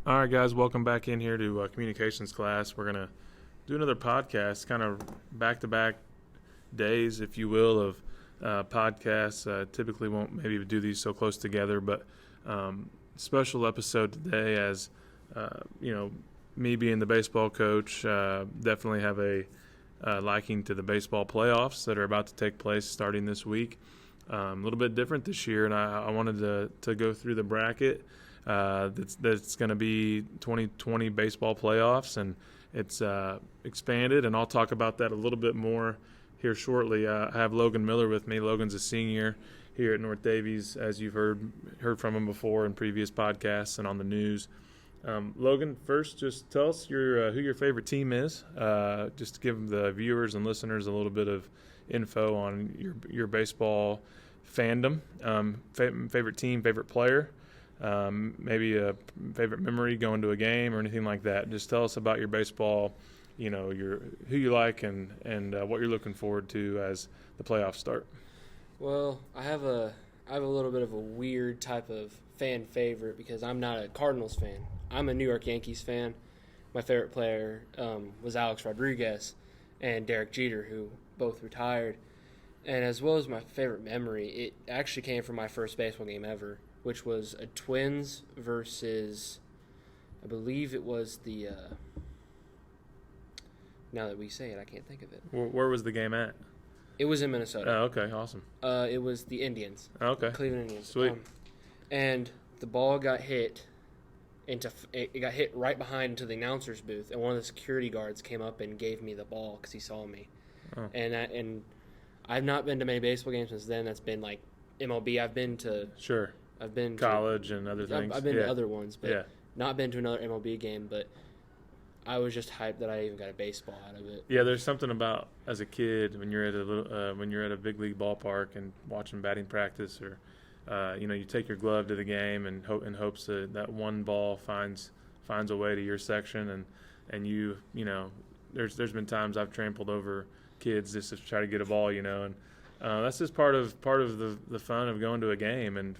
All right, guys, welcome back in here to communications class. We're going to do another podcast, kind of back-to-back days, if you will, of podcasts. Typically won't maybe do these so close together, but special episode today as, me being the baseball coach, definitely have a liking to the baseball playoffs that are about to take place starting this week. A little bit different this year, and I wanted to go through the bracket. That's going to be 2020 baseball playoffs, and it's expanded, and I'll talk about that a little bit more here shortly. I have Logan Miller with me. Logan's a senior here at North Davies, as you've heard from him before in previous podcasts and on the news. Logan, first, just tell us who your favorite team is. Just to give the viewers and listeners a little bit of info on your baseball fandom. Favorite team, favorite player. Maybe a favorite memory going to a game or anything like that. Just tell us about your baseball, who you like and what you're looking forward to as the playoffs start. Well, I have a little bit of a weird type of fan favorite because I'm not a Cardinals fan. I'm a New York Yankees fan. My favorite player was Alex Rodriguez and Derek Jeter, who both retired. And as well as my favorite memory, it actually came from my first baseball game ever, which was a Twins versus, I believe it was the, now that we say it, I can't think of it. Where was the game at? It was in Minnesota. Oh, okay, awesome. It was the Indians. Okay. Cleveland Indians. Sweet. And the ball got hit it got hit right behind into the announcer's booth, and one of the security guards came up and gave me the ball because he saw me. Oh. And I've not been to many baseball games since then. That's been like MLB. I've been to college and other things. I've been to other ones, but not been to another MLB game. But I was just hyped that I even got a baseball out of it. Yeah, there's something about as a kid when you're at a big league ballpark and watching batting practice, or you take your glove to the game and in hopes that one ball finds a way to your section, and there's been times I've trampled over kids just to try to get a ball, and that's just part of the fun of going to a game, and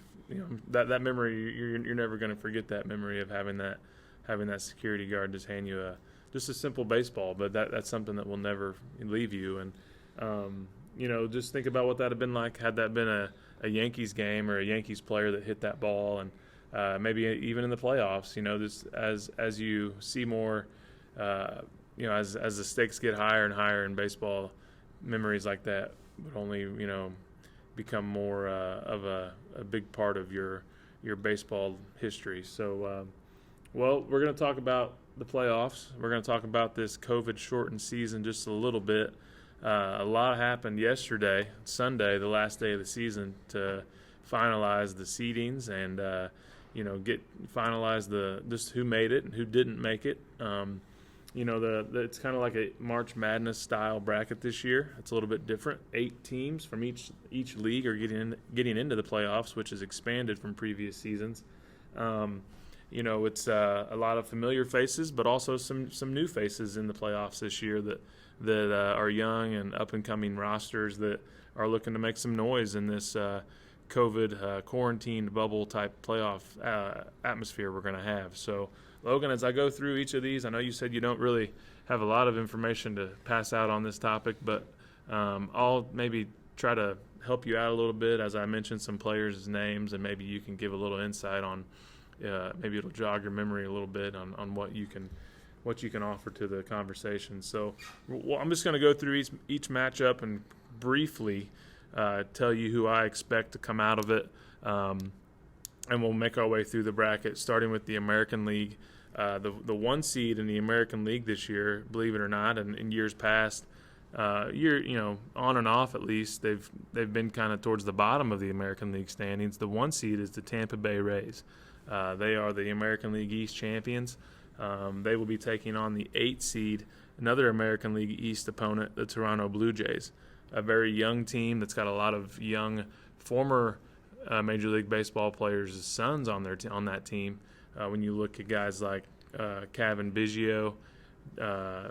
that memory you're never going to forget that memory of having that security guard just hand you just a simple baseball, but that's something that will never leave you. And just think about what that had been like had that been a Yankees game or a Yankees player that hit that ball, and maybe even in the playoffs, just as you see more, as the stakes get higher and higher in baseball, memories like that would only become more of a big part of your baseball history. So we're going to talk about the playoffs. We're going to talk about this COVID shortened season just a little bit. A lot happened yesterday, Sunday, the last day of the season, to finalize the seedings and finalize just who made it and who didn't make it. It's kind of like a March Madness style bracket this year. It's a little bit different. 8 teams from each league are getting into the playoffs, which is expanded from previous seasons. It's a lot of familiar faces, but also some new faces in the playoffs this year that are young and up and coming rosters that are looking to make some noise in this COVID quarantined bubble type playoff atmosphere we're going to have. So, Logan, as I go through each of these, I know you said you don't really have a lot of information to pass out on this topic, but I'll maybe try to help you out a little bit as I mention some players' names, and maybe you can give a little insight on. Maybe it'll jog your memory a little bit on what you can offer to the conversation. So I'm just going to go through each matchup and briefly tell you who I expect to come out of it, and we'll make our way through the bracket, starting with the American League. The 1 seed in the American League this year, believe it or not, and in years past, on and off at least, they've been kind of towards the bottom of the American League standings. The 1 seed is the Tampa Bay Rays. They are the American League East champions. They will be taking on the 8 seed, another American League East opponent, the Toronto Blue Jays, a very young team that's got a lot of young former Major League Baseball players' sons on that team. When you look at guys like Kevin Biggio, Bo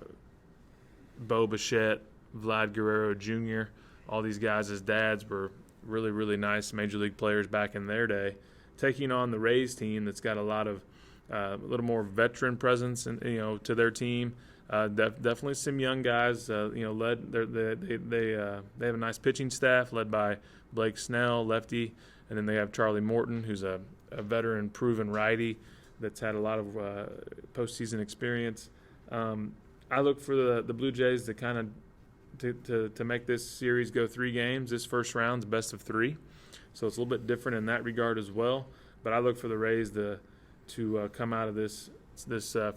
Bichette, Vlad Guerrero Jr., all these guys' dads were really, really nice Major League players back in their day, taking on the Rays team that's got a lot of a little more veteran presence, and to their team. Definitely some young guys. They have a nice pitching staff led by Blake Snell, lefty, and then they have Charlie Morton, who's a veteran, proven righty that's had a lot of postseason experience. I look for the Blue Jays to kind of to make this series go 3 games. This first round's best of 3, so it's a little bit different in that regard as well. But I look for the Rays to come out of this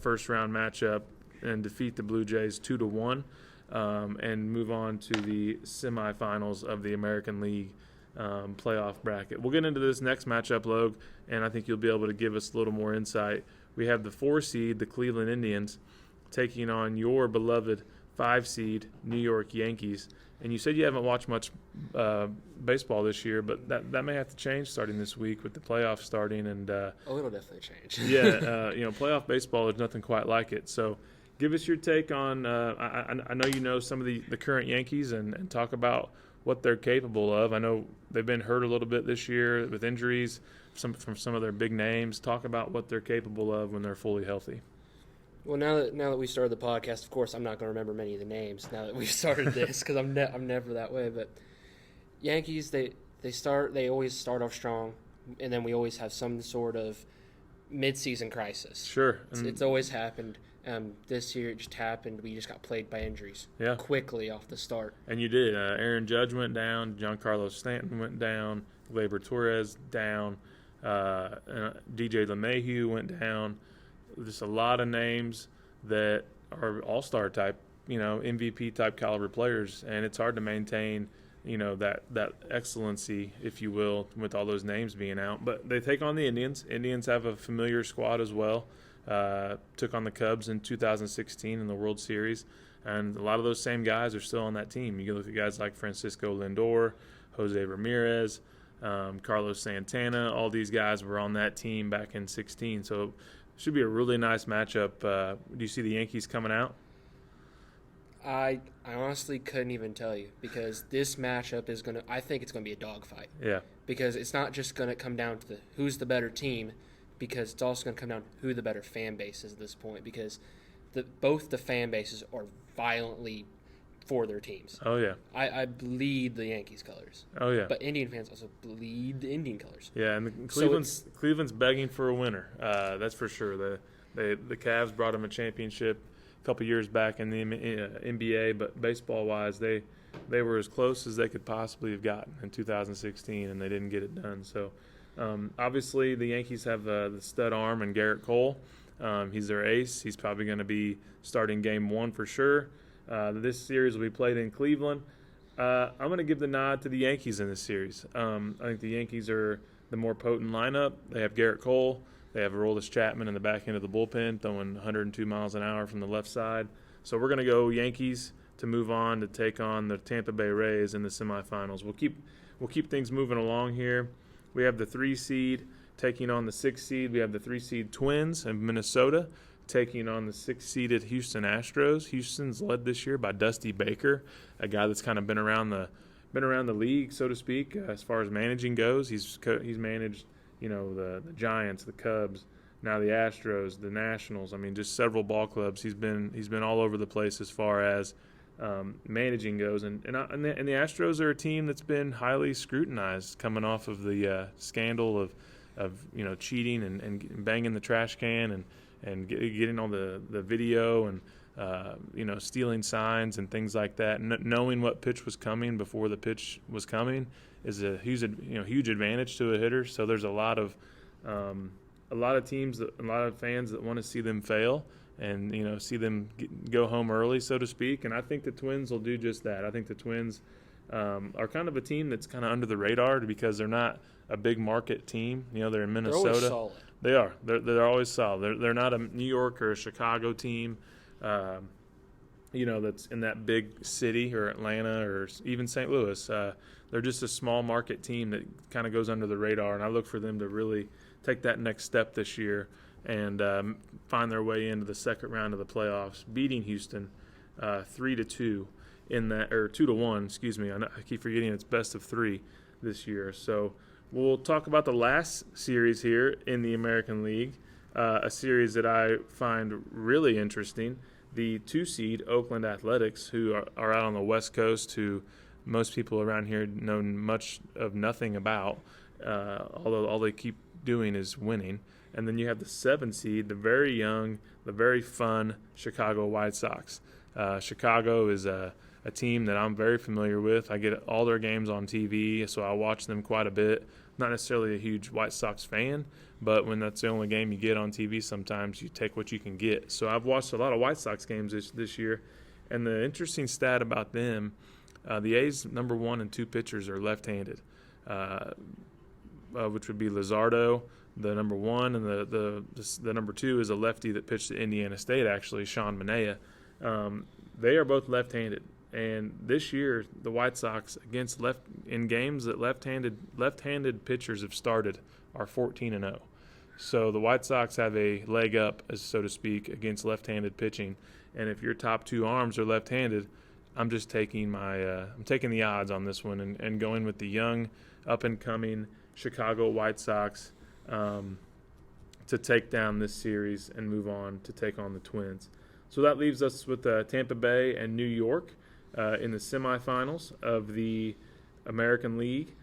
first round matchup and defeat the Blue Jays 2-1, and move on to the semifinals of the American League playoff bracket. We'll get into this next matchup, Logue, and I think you'll be able to give us a little more insight. We have the 4 seed, the Cleveland Indians, taking on your beloved 5 seed, New York Yankees. And you said you haven't watched much baseball this year, but that may have to change starting this week with the playoffs starting. And it'll definitely change. Playoff baseball, there's nothing quite like it. So give us your take on I know you know some of the current Yankees and talk about what they're capable of. I know they've been hurt a little bit this year with injuries from some of their big names. Talk about what they're capable of when they're fully healthy. Well, now that we started the podcast, of course, I'm not going to remember many of the names now that we've started this because I'm never that way. But Yankees, they always start off strong, and then we always have some sort of mid-season crisis. Sure, it's always happened. This year it just happened. We just got plagued by injuries quickly off the start. And you did. Aaron Judge went down. Giancarlo Stanton went down. Gleyber Torres down. DJ LeMahieu went down. Just a lot of names that are all-star type, MVP type caliber players, and it's hard to maintain, that excellency, if you will, with all those names being out. But they take on the Indians. Indians have a familiar squad as well. Took on the Cubs in 2016 in the World Series, and a lot of those same guys are still on that team. You can look at guys like Francisco Lindor, Jose Ramirez, Carlos Santana. All these guys were on that team back in 16, so should be a really nice matchup. Do you see the Yankees coming out? I honestly couldn't even tell you because this matchup I think it's going to be a dogfight. Yeah. Because it's not just going to come down to who's the better team, because it's also going to come down to who the better fan base is at this point, because both the fan bases are violently for their teams. Oh, yeah. I bleed the Yankees colors. Oh, yeah. But Indian fans also bleed the Indian colors. Yeah, and Cleveland's begging for a winner. That's for sure. The Cavs brought them a championship a couple years back in the NBA, but baseball-wise, they were as close as they could possibly have gotten in 2016, and they didn't get it done. So, obviously, the Yankees have the stud arm and Garrett Cole. He's their ace. He's probably going to be starting game 1 for sure. This series will be played in Cleveland. I'm going to give the nod to the Yankees in this series. I think the Yankees are the more potent lineup. They have Garrett Cole. They have Aroldis Chapman in the back end of the bullpen, throwing 102 miles an hour from the left side. So we're going to go Yankees to move on to take on the Tampa Bay Rays in the semifinals. We'll keep things moving along here. We have the 3 seed taking on the 6 seed. We have the 3 seed Twins of Minnesota taking on the 6-seeded Houston Astros. Houston's led this year by Dusty Baker, a guy that's kind of been around the league, so to speak, as far as managing goes. He's managed, the Giants, the Cubs, now the Astros, the Nationals. I mean, just several ball clubs. He's been all over the place as far as managing goes. And the Astros are a team that's been highly scrutinized coming off of the scandal of cheating and banging the trash can and getting all the video and stealing signs and things like that. Knowing what pitch was coming before the pitch was coming is a huge advantage to a hitter. So there's a lot of teams, a lot of fans that want to see them fail and see them go home early, so to speak. And I think the Twins will do just that. I think the Twins are kind of a team that's kind of under the radar because they're not a big market team. They're in Minnesota. They're always solid. They are. They're always solid. They're not a New York or a Chicago team, that's in that big city, or Atlanta or even St. Louis. They're just a small market team that kind of goes under the radar, and I look for them to really take that next step this year and find their way into the second round of the playoffs, beating Houston 3-2 in that, or 2-1. Excuse me. I keep forgetting it's best of 3 this year. So we'll talk about the last series here in the American League. a series that I find really interesting. The 2-seed Oakland Athletics, who are out on the West Coast, who most people around here know much of nothing about, although all they keep doing is winning. And then you have the 7-seed, the very young, the very fun Chicago White Sox. Chicago is a team that I'm very familiar with. I get all their games on TV, so I watch them quite a bit. Not necessarily a huge White Sox fan, but when that's the only game you get on TV, sometimes you take what you can get. So I've watched a lot of White Sox games this year, and the interesting stat about them, the A's number 1 and 2 pitchers are left-handed, which would be Luzardo, the number 1, and the number 2 is a lefty that pitched at Indiana State, actually, Sean Manaea. They are both left-handed. And this year, the White Sox in games that left-handed pitchers have started are 14-0. So the White Sox have a leg up, so to speak, against left-handed pitching. And if your top 2 arms are left-handed, I'm just taking the odds on this one and going with the young, up-and-coming Chicago White Sox to take down this series and move on to take on the Twins. So that leaves us with Tampa Bay and New York in the semifinals of the American League.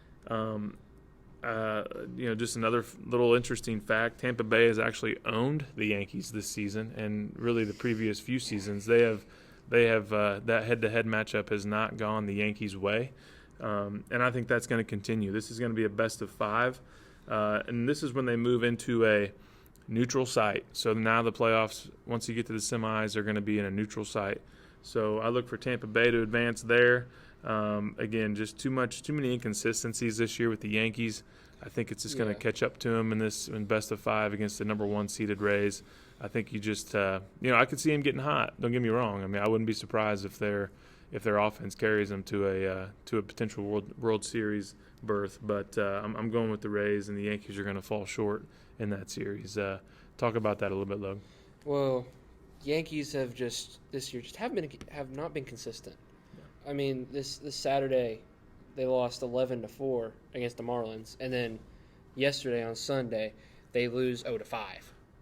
Just another little interesting fact, Tampa Bay has actually owned the Yankees this season, and really the previous few seasons. They have that head-to-head matchup has not gone the Yankees' way, and I think that's going to continue. This is going to be a best of 5, and this is when they move into a neutral site. So now the playoffs, once you get to the semis, are going to be in a neutral site. So I look for Tampa Bay to advance there. Again, just too many inconsistencies this year with the Yankees. I think it's just going to catch up to them in best of 5 against the number 1 seeded Rays. I think you just I could see them getting hot. Don't get me wrong. I mean, I wouldn't be surprised if their offense carries them to a potential World Series berth. But I'm going with the Rays, and the Yankees are going to fall short in that series. Talk about that a little bit, Logan. Well, Yankees have this year have not been consistent. Yeah. I mean, this Saturday they lost 11-4 against the Marlins, and then yesterday on Sunday they lose 0-5.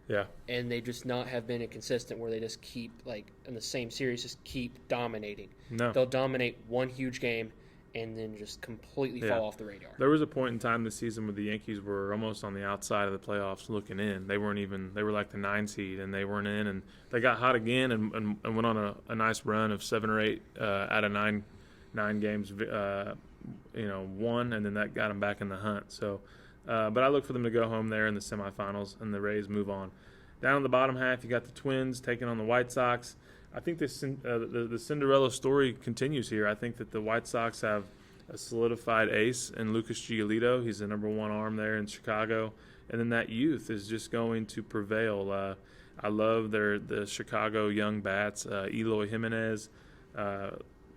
Yeah. And they just not have been inconsistent where they just keep, in the same series, just keep dominating. No. They'll dominate one huge game and then just completely fall off the radar. There was a point in time this season where the Yankees were almost on the outside of the playoffs looking in. They were like the 9 seed, and they weren't in. And they got hot again and went on a nice run of 7 or 8 out of 9 games, won, and then that got them back in the hunt. So, but I look for them to go home there in the semifinals, and the Rays move on. Down in the bottom half, you got the Twins taking on the White Sox. I think the Cinderella story continues here. I think that the White Sox have a solidified ace in Lucas Giolito. He's the number 1 arm there in Chicago. And then that youth is just going to prevail. I love the Chicago young bats, Eloy Jimenez,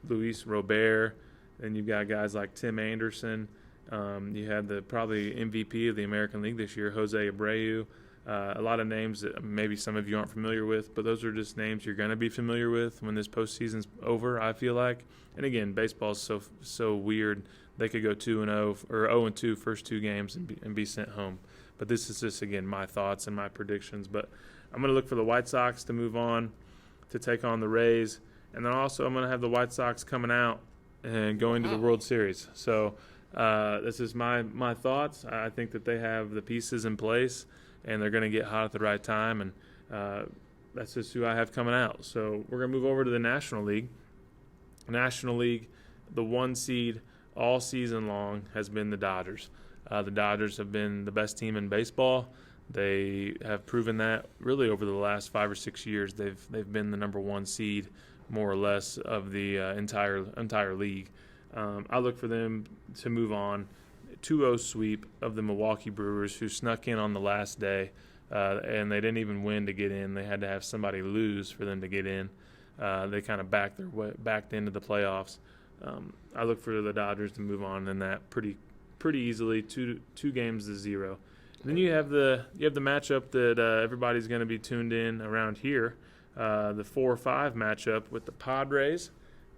Luis Robert. Then you've got guys like Tim Anderson. You had the probably MVP of the American League this year, Jose Abreu. A lot of names that maybe some of you aren't familiar with, but those are just names you're going to be familiar with when this postseason's over, I feel like. And again, baseball's so weird. They could go 2-0 or 0-2 first 2 games and be sent home. But this is just, again, my thoughts and my predictions. But I'm going to look for the White Sox to move on to take on the Rays. And then also I'm going to have the White Sox coming out and going to the World Series. So this is my thoughts. I think that they have the pieces in place, and they're going to get hot at the right time, and that's just who I have coming out. So we're going to move over to the National League. National League, the 1 seed all season long has been the Dodgers. The Dodgers have been the best team in baseball. They have proven that really over the last 5 or 6 years. They've been the number 1 seed more or less of the entire league. I look for them to move on. 2-0 sweep of the Milwaukee Brewers, who snuck in on the last day, and they didn't even win to get in. They had to have somebody lose for them to get in. They kind of backed into the playoffs. I look for the Dodgers to move on in that pretty easily, 2-0. Then you have the matchup that everybody's going to be tuned in around here, the 4-5 matchup with the Padres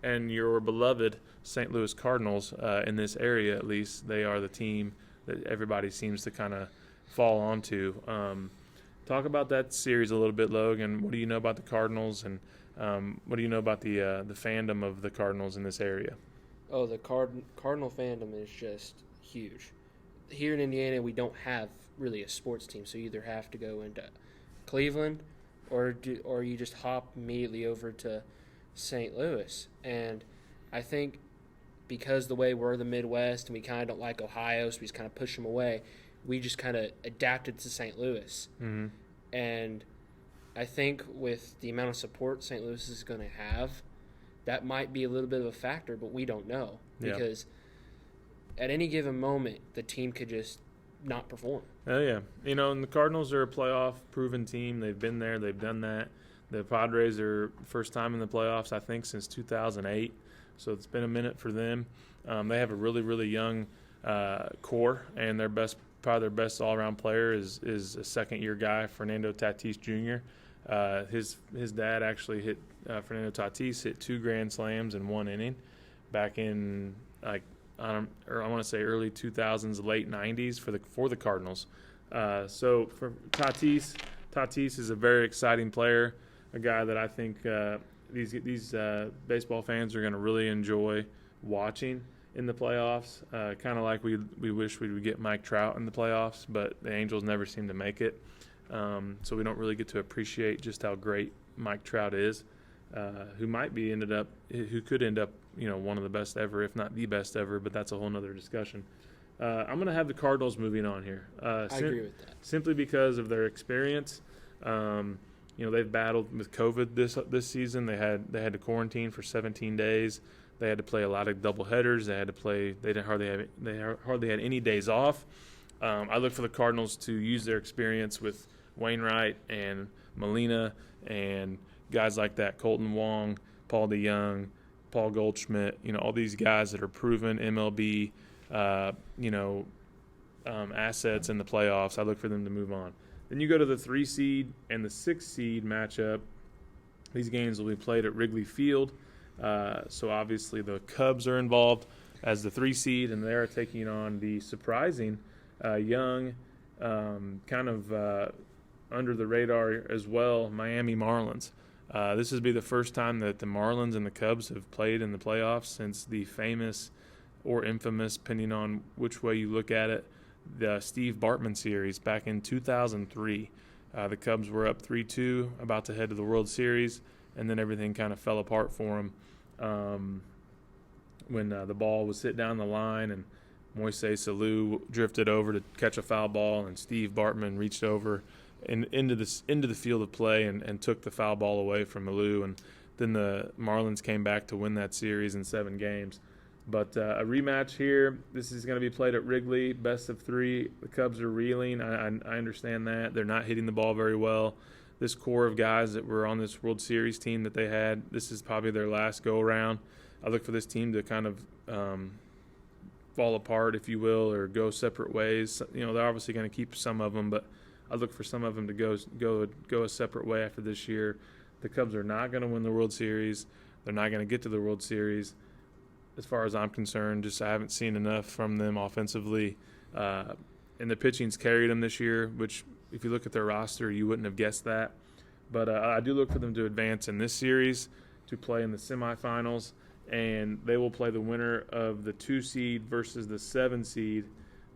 and your beloved St. Louis Cardinals. In this area, at least, they are the team that everybody seems to kind of fall onto. Talk about that series a little bit, Logan. What do you know about the Cardinals, and what do you know about the fandom of the Cardinals in this area? Oh, the Cardinal fandom is just huge. Here in Indiana, we don't have really a sports team, so you either have to go into Cleveland or you just hop immediately over to St. Louis. And I think because the way we're the Midwest and we kind of don't like Ohio, so we just kind of push them away, we just kind of adapted to St. Louis. Mm-hmm. And I think with the amount of support St. Louis is going to have, that might be a little bit of a factor, but we don't know. Because at any given moment, the team could just not perform. Oh, yeah. And the Cardinals are a playoff-proven team. They've been there. They've done that. The Padres are first time in the playoffs, I think, since 2008. So it's been a minute for them. They have a really, really young core, and probably their best all-around player is a second-year guy, Fernando Tatis Jr. His dad actually Fernando Tatis hit 2 grand slams in 1 inning back in I want to say early 2000s, late 90s for the Cardinals. So for Tatis is a very exciting player, a guy that I think these baseball fans are going to really enjoy watching in the playoffs. Kind of like we wish we would get Mike Trout in the playoffs, but the Angels never seem to make it. So we don't really get to appreciate just how great Mike Trout is, who could end up, one of the best ever, if not the best ever, but that's a whole nother discussion. I'm going to have the Cardinals moving on here. I agree with that. Simply because of their experience. They've battled with COVID this season. They had to quarantine for 17 days. They had to play a lot of doubleheaders. They hardly had any days off. I look for the Cardinals to use their experience with Wainwright and Molina and guys like that, Colton Wong, Paul DeYoung, Paul Goldschmidt, all these guys that are proven MLB, assets in the playoffs. I look for them to move on. Then you go to the 3 seed and the 6 seed matchup. These games will be played at Wrigley Field. So obviously the Cubs are involved as the 3 seed, and they're taking on the surprising young, kind of under the radar as well, Miami Marlins. This would be the first time that the Marlins and the Cubs have played in the playoffs since the famous or infamous, depending on which way you look at it, the Steve Bartman series back in 2003. The Cubs were up 3-2, about to head to the World Series, and then everything kind of fell apart for them when the ball was hit down the line and Moises Alou drifted over to catch a foul ball, and Steve Bartman reached over into the field of play and took the foul ball away from Alou, and then the Marlins came back to win that series in 7 games. But a rematch here. This is going to be played at Wrigley, best of 3. The Cubs are reeling. I understand that. They're not hitting the ball very well. This core of guys that were on this World Series team that they had, this is probably their last go-around. I look for this team to kind of fall apart, if you will, or go separate ways. They're obviously going to keep some of them, but I look for some of them to go a separate way after this year. The Cubs are not going to win the World Series. They're not going to get to the World Series. As far as I'm concerned, I haven't seen enough from them offensively. And the pitching's carried them this year, which if you look at their roster, you wouldn't have guessed that. But I do look for them to advance in this series, to play in the semifinals, and they will play the winner of the 2 seed versus the 7 seed,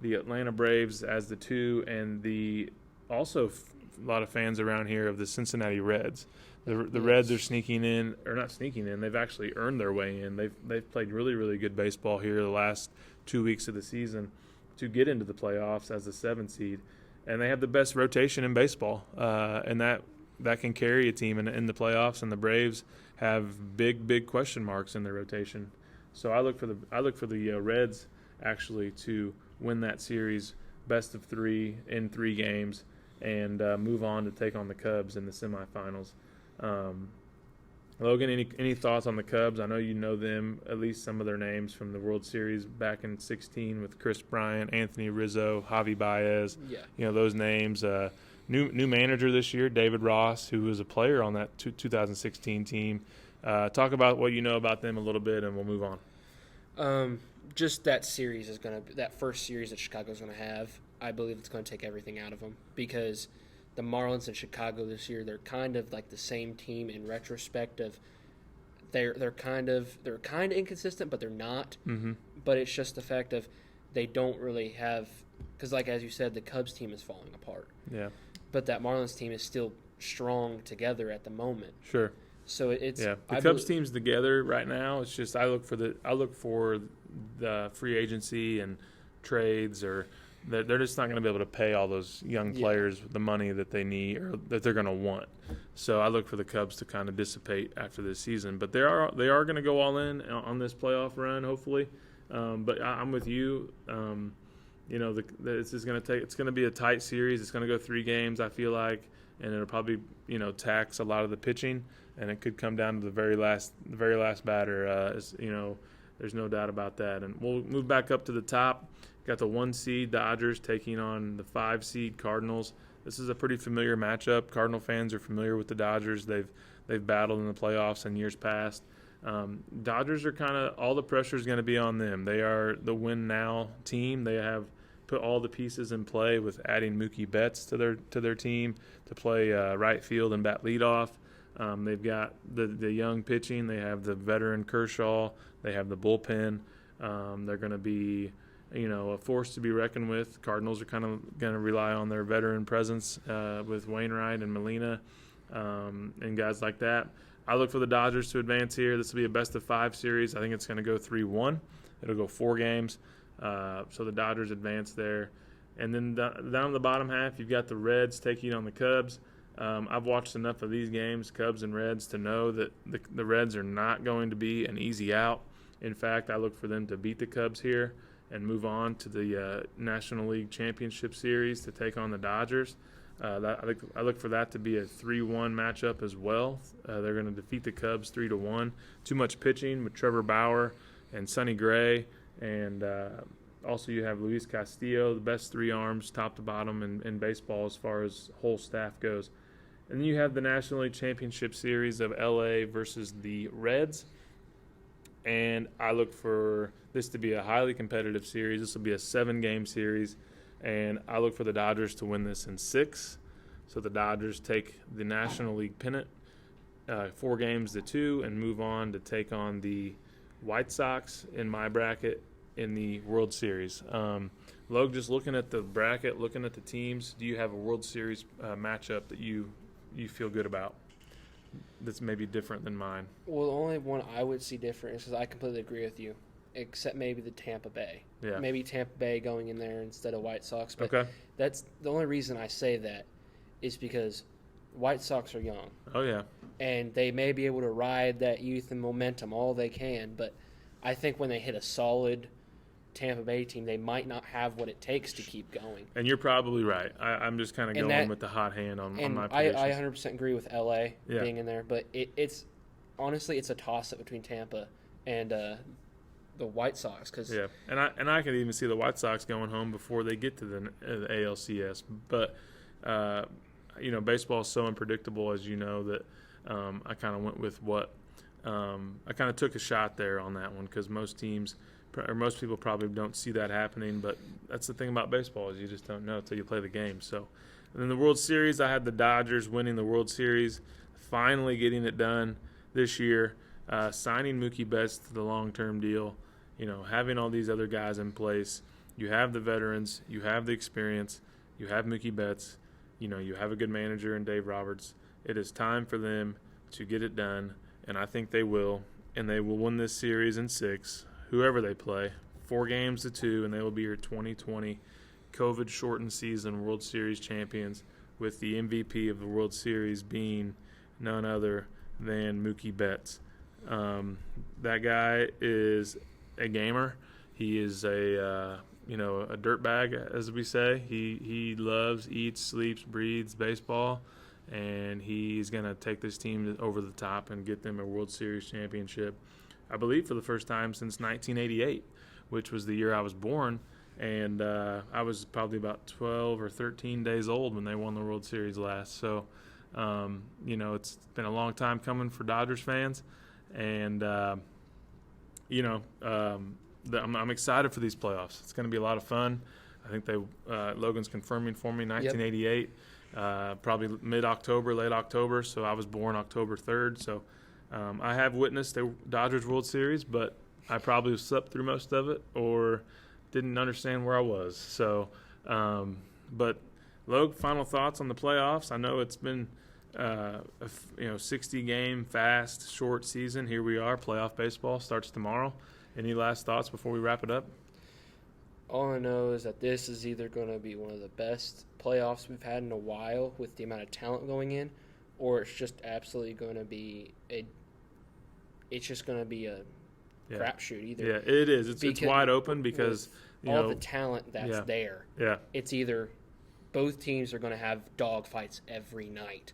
the Atlanta Braves as the 2, and also a lot of fans around here of the Cincinnati Reds. The Reds are sneaking in, or not sneaking in. They've actually earned their way in. They've played really, really good baseball here the last 2 weeks of the season to get into the playoffs as the 7 seed, and they have the best rotation in baseball, and that can carry a team in the playoffs. And the Braves have big question marks in their rotation, so I look for the Reds actually to win that series, best of 3 in 3 games, and move on to take on the Cubs in the semifinals. Logan, any thoughts on the Cubs? I know you know them, at least some of their names from the World Series back in 2016 with Chris Bryant, Anthony Rizzo, Javi Baez. Yeah. Those names. New manager this year, David Ross, who was a player on that 2016 team. Talk about what you know about them a little bit, and we'll move on. Just that series that first series that Chicago's going to have, I believe it's going to take everything out of them, because the Marlins and Chicago this year, they're kind of like the same team in retrospect of they're kind of inconsistent, but they're not. Mm-hmm. But it's just the fact of they don't really have, because like as you said, the Cubs team is falling apart. Yeah. But that Marlins team is still strong together at the moment. Sure. So it's the Cubs team's together right now. It's just I look for the free agency and trades, or they're just not going to be able to pay all those young players the money that they need or that they're going to want. So I look for the Cubs to kind of dissipate after this season. But they are going to go all in on this playoff run, hopefully. But I'm with you. This is going to take. It's going to be a tight series. It's going to go 3 games, I feel like, and it'll probably tax a lot of the pitching, and it could come down to the very last batter. There's no doubt about that. And we'll move back up to the top. Got the 1 seed Dodgers taking on the 5 seed Cardinals. This is a pretty familiar matchup. Cardinal fans are familiar with the Dodgers. They've battled in the playoffs in years past. Dodgers are kind of, all the pressure is going to be on them. They are the win now team. They have put all the pieces in play with adding Mookie Betts to their team to play right field and bat leadoff. They've got the young pitching. They have the veteran Kershaw. They have the bullpen. They're going to be a force to be reckoned with. Cardinals are kind of going to rely on their veteran presence with Wainwright and Molina and guys like that. I look for the Dodgers to advance here. This will be a best-of-5 series. I think it's going to go 3-1. It'll go 4 games. So the Dodgers advance there. And then down in the bottom half, you've got the Reds taking on the Cubs. I've watched enough of these games, Cubs and Reds, to know that the Reds are not going to be an easy out. In fact, I look for them to beat the Cubs here and move on to the National League Championship Series to take on the Dodgers. I look for that to be a 3-1 matchup as well. They're going to defeat the Cubs 3-1. Too much pitching with Trevor Bauer and Sonny Gray, and also you have Luis Castillo, the best 3 arms top to bottom in baseball as far as whole staff goes. And then you have the National League Championship Series of LA versus the Reds. And I look for this to be a highly competitive series. This will be a 7-game series. And I look for the Dodgers to win this in 6. So the Dodgers take the National League pennant 4 games to 2 and move on to take on the White Sox in my bracket in the World Series. Logue, just looking at the bracket, looking at the teams, do you have a World Series matchup that you feel good about that's maybe different than mine? Well, the only one I would see different is because I completely agree with you, except maybe the Tampa Bay. Yeah. Maybe Tampa Bay going in there instead of White Sox. But okay. That's the only reason I say that is because White Sox are young. Oh, yeah. And they may be able to ride that youth and momentum all they can, but I think when they hit a solid Tampa Bay team, they might not have what it takes to keep going. And you're probably right. I'm just kind of going with the hot hand on my predictions. I 100% agree with LA being in there, but it's honestly it's a toss-up between Tampa and the White Sox. And I could even see the White Sox going home before they get to the ALCS. But baseball is so unpredictable, as you know, that I kind of went with what I kind of took a shot there on that one because most people probably don't see that happening. But that's the thing about baseball is you just don't know until you play the game. So, and then the World Series, I had the Dodgers winning the World Series, finally getting it done this year, signing Mookie Betts to the long-term deal. Having all these other guys in place. You have the veterans, you have the experience, you have Mookie Betts, you have a good manager in Dave Roberts. It is time for them to get it done, and I think they will. And they will win this series in 6, whoever they play, 4 games to 2, and they will be your 2020 COVID-shortened season World Series champions, with the MVP of the World Series being none other than Mookie Betts. That guy is a gamer. He is a dirtbag, as we say. He loves, eats, sleeps, breathes baseball, and he's going to take this team over the top and get them a World Series championship, I believe for the first time since 1988, which was the year I was born. And I was probably about 12 or 13 days old when they won the World Series last. So, it's been a long time coming for Dodgers fans. And, I'm excited for these playoffs. It's going to be a lot of fun. I think Logan's confirming for me 1988. probably mid-October, late October. So I was born October 3rd. So I have witnessed the Dodgers World Series, but I probably slept through most of it or didn't understand where I was. So, but Logue, final thoughts on the playoffs? I know it's been 60-game, fast, short season. Here we are. Playoff baseball starts tomorrow. Any last thoughts before we wrap it up? All I know is that this is either going to be one of the best playoffs we've had in a while with the amount of talent going in, or it's just absolutely going to be a crapshoot either. Yeah, it is. It's wide open because all the talent that's there. Yeah. It's either both teams are going to have dogfights every night,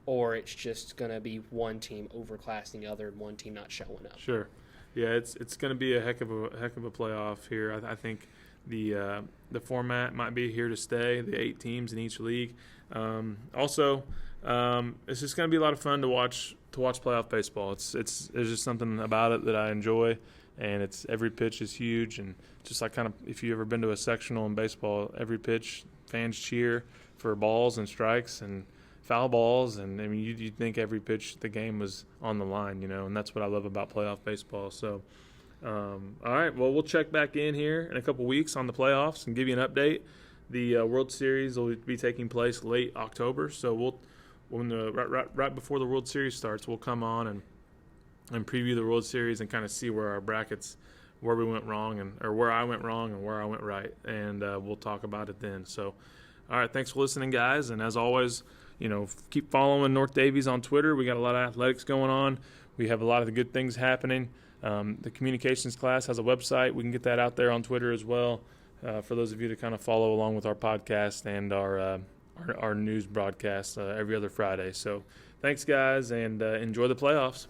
or it's just going to be one team overclassing the other and one team not showing up. Sure. Yeah, it's going to be a heck of a playoff here. I think the format might be here to stay. The 8 teams in each league. Also, it's just going to be a lot of fun to watch playoff baseball. There's just something about it that I enjoy, and every pitch is huge. And just like kind of if you ever been to a sectional in baseball, every pitch fans cheer for balls and strikes and foul balls, and I mean you'd think every pitch the game was on the line, and that's what I love about playoff baseball. So all right, well, we'll check back in here in a couple weeks on the playoffs and give you an update. The World Series will be taking place late October, so right before the World Series starts, we'll come on and preview the World Series and kind of see where our brackets, where we went wrong or where I went wrong and where I went right, and we'll talk about it then. So all right, thanks for listening, guys, and as always, keep following North Davies on Twitter. We got a lot of athletics going on. We have a lot of the good things happening. The communications class has a website. We can get that out there on Twitter as well for those of you to kind of follow along with our podcast and our news broadcast every other Friday. So thanks, guys, and enjoy the playoffs.